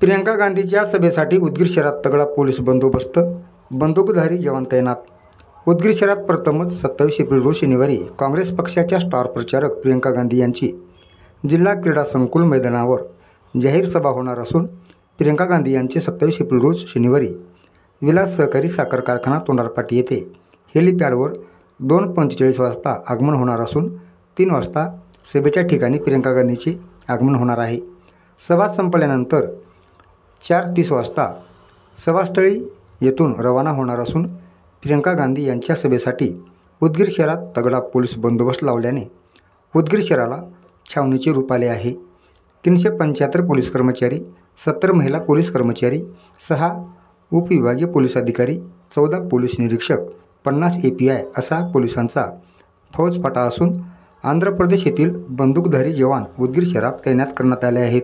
प्रियंका गांधीच्या सभेसाठी उदगीर शहरात तगडा पोलीस बंदोबस्त, बंदूकधारी जवान तैनात। उदगीर शहरात प्रथमच 27 एप्रिल रोज शनिवारी काँग्रेस पक्षाच्या स्टार प्रचारक प्रियंका गांधी यांची जिल्हा क्रीडा संकुल मैदानावर जाहीर सभा होणार असून प्रियंका गांधी यांचे 27 एप्रिल रोज शनिवारी विलास सहकारी साखर कारखाना तोंडारपाटी येथे हेलिपॅडवर 2:45 वाजता आगमन होणार असून 3 वाजता सभेच्या ठिकाणी प्रियंका गांधीचे आगमन होणार आहे। सभा संपल्यानंतर 4:30 वाजता सभास्थळी येथून रवाना होणार असून प्रियंका गांधी यांच्या सभेसाठी उदगीर शहरात तगडा पोलीस बंदोबस्त लावल्याने उदगीर शहराला छावणीचे रूप आले आहे। 375 पोलीस कर्मचारी, 70 महिला पोलीस कर्मचारी, 6 उपविभागीय पोलीस अधिकारी, 14 पोलीस निरीक्षक, 50 API असा पोलिसांचा फौजफाटा असून आंध्र प्रदेश येथील बंदूकधारी जवान उदगीर शहरात तैनात करण्यात आले आहेत।